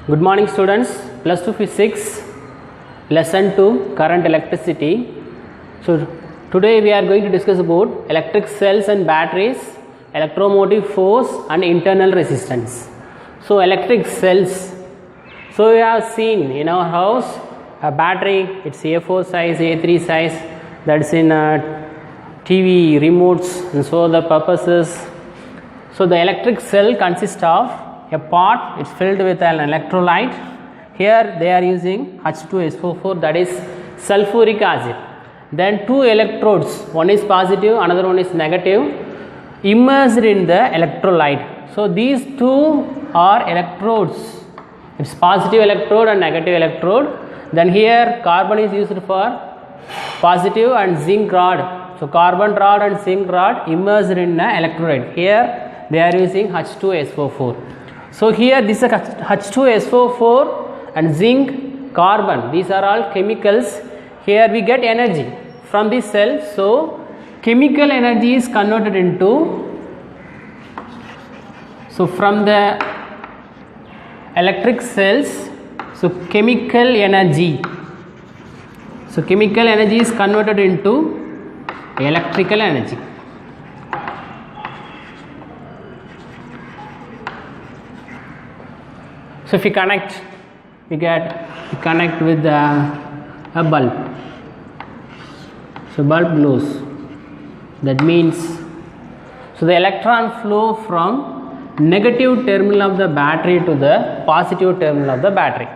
Good morning students, plus 2 physics, lesson 2 current electricity. So today we are going to discuss about electric cells and batteries, electromotive force and internal resistance. So electric cells, so we have seen in our house a battery, it's A4 size, A3 size, that's in TV remotes and so the purposes. So the electric cell consists of a pot, it's filled with an electrolyte. Here they are using H2SO4, that is sulfuric acid. Then two electrodes, one is positive, another one is negative, immersed in the electrolyte. So these two are electrodes, it's positive electrode and negative electrode. Then here carbon is used for positive and zinc rod. So carbon rod and zinc rod immersed in an electrolyte. Here they are using H2SO4. So here this is H2SO4 and zinc, carbon, these are all chemicals. Here we get energy from the cell. So chemical energy is converted into, so from the electric cells, so chemical energy. So chemical energy is converted into electrical energy. So if we connect, we connect with a bulb. So bulb glows. That means, so the electron flow from negative terminal of the battery to the positive terminal of the battery.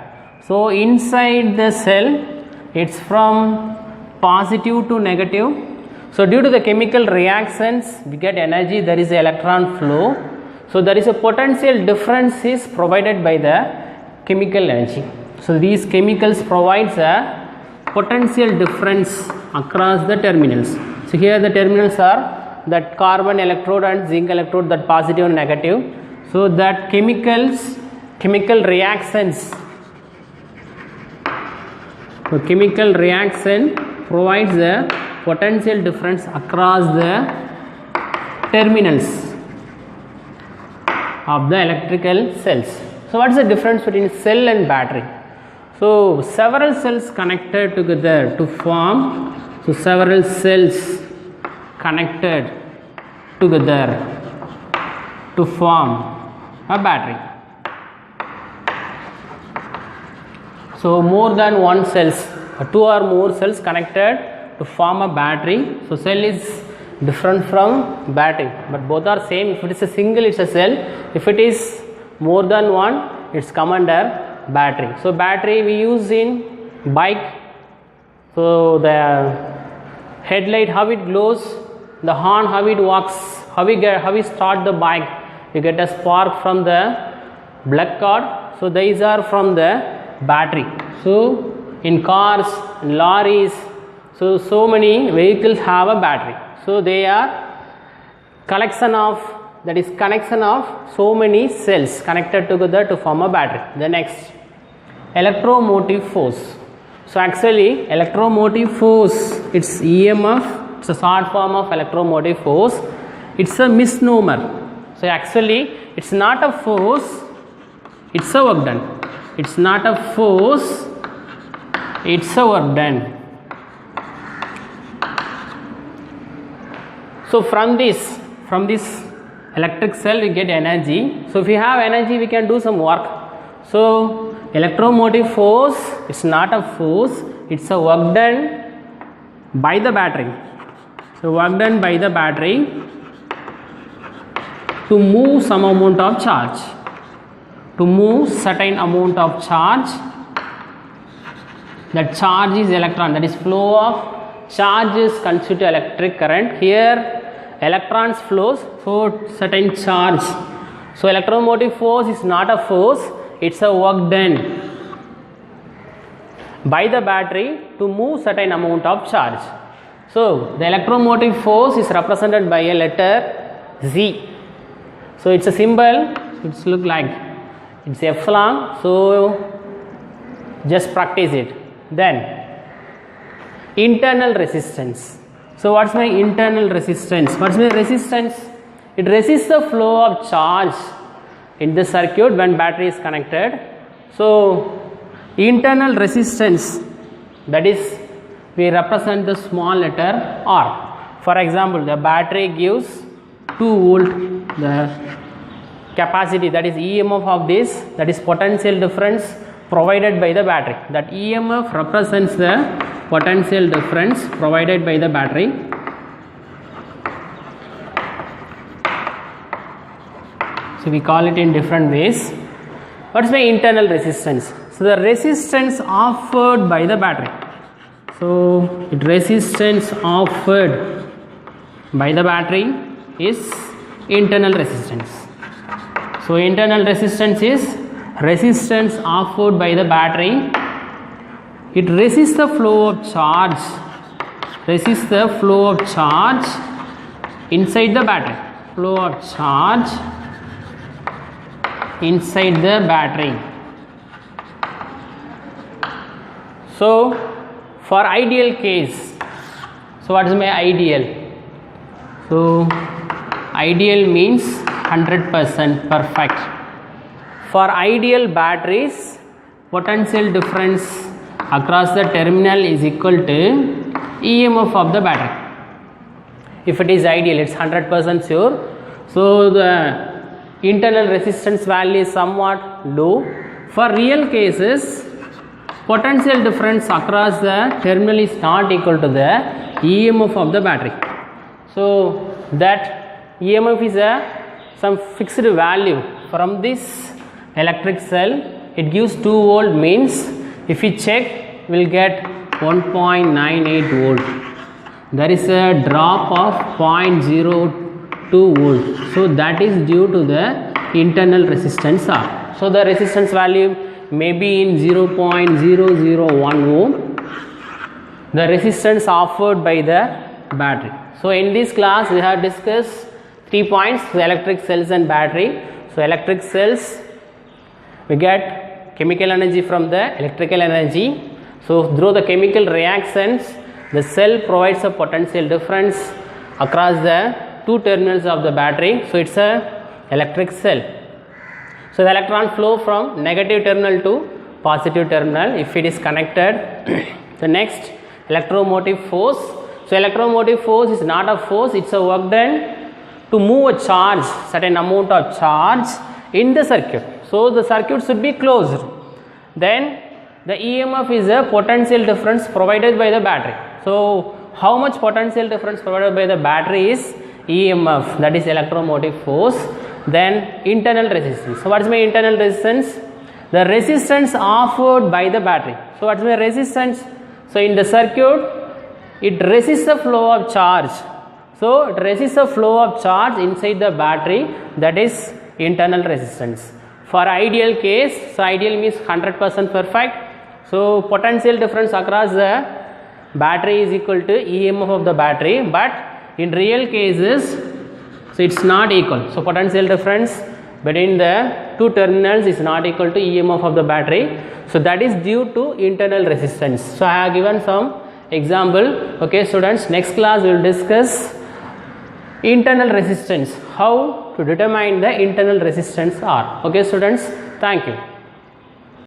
So inside the cell, it's from positive to negative. So due to the chemical reactions, we get energy, there is electron flow. So there is a potential difference is provided by the chemical energy. So these chemicals provides a potential difference across the terminals. So here the terminals are that carbon electrode and zinc electrode, that positive and negative. So that chemical reactions. So chemical reaction provides a potential difference across the terminals of the electrical cells. So what is the difference between cell and battery? So several cells connected together to form, so several cells connected together to form a battery. So more than one cells, two or more cells connected to form a battery. So cell is different from battery, but both are same. If it is a single, it's a cell. If it is more than one, it's come under battery. So battery we use in bike. So the headlight, how it glows, the horn, how it works, how we start the bike. You get a spark from the black cord. So these are from the battery. So in cars, in lorries, so many vehicles have a battery. So they are connection of so many cells connected together to form a battery. The next, electromotive force. So actually electromotive force, it's EMF, it's a short form of electromotive force. It's a misnomer. So actually it's not a force, it's a work done. It's not a force, it's a work done. So from this electric cell we get energy. So if we have energy, we can do some work. So electromotive force, it's not a force, it's a work done by the battery. So work done by the battery to move some amount of charge. To move certain amount of charge. That charge is electron, that is flow of charges constitute electric current. Here electrons flows, so certain charge. So electromotive force is not a force, it's a work done by the battery to move certain amount of charge. So the electromotive force is represented by a letter Z. So it's a symbol, it's look like it's epsilon. So just practice it. Then internal resistance. So what's my internal resistance? What's my resistance? It resists the flow of charge in the circuit when battery is connected. So internal resistance, that is we represent the small letter R. For example, the battery gives 2 volt, the capacity, that is EMF of this, that is potential difference provided by the battery. That EMF represents the potential difference provided by the battery. So we call it in different ways. What is my internal resistance? So the resistance offered by the battery. So resistance offered by the battery is internal resistance. So internal resistance is resistance offered by the battery. It resists the flow of charge. Resists the flow of charge inside the battery. Flow of charge inside the battery. So for ideal case, so what is my ideal? So ideal means 100% perfect. For ideal batteries, potential difference across the terminal is equal to EMF of the battery. If it is ideal, it's 100% sure. So the internal resistance value is somewhat low. For real cases, potential difference across the terminal is not equal to the EMF of the battery. So that EMF is some fixed value from this electric cell. It gives 2 volt, means if we check, we will get 1.98 volt. There is a drop of 0.02 volt. So that is due to the internal resistance R. So the resistance value may be in 0.001 ohm, the resistance offered by the battery. So in this class we have discussed 3 points: the electric cells and battery. So electric cells, we get chemical energy from the electrical energy. So through the chemical reactions, the cell provides a potential difference across the 2 terminals of the battery. So it's a electric cell. So the electron flow from negative terminal to positive terminal if it is connected. The next, electromotive force. So electromotive force is not a force, it's a work done to move a charge, certain amount of charge in the circuit. So the circuit should be closed. Then the EMF is a potential difference provided by the battery. So how much potential difference provided by the battery is EMF, that is electromotive force. Then internal resistance. So what is my internal resistance? The resistance offered by the battery. So what is my resistance? So in the circuit, it resists the flow of charge. So it resists the flow of charge inside the battery, that is internal resistance. For ideal case, so ideal means 100% perfect. So potential difference across the battery is equal to EMF of the battery, but in real cases, so it's not equal. So potential difference between the 2 terminals is not equal to EMF of the battery. So that is due to internal resistance. So I have given some example. Okay students, next class we will discuss internal resistance, how to determine the internal resistance R. Okay students, thank you.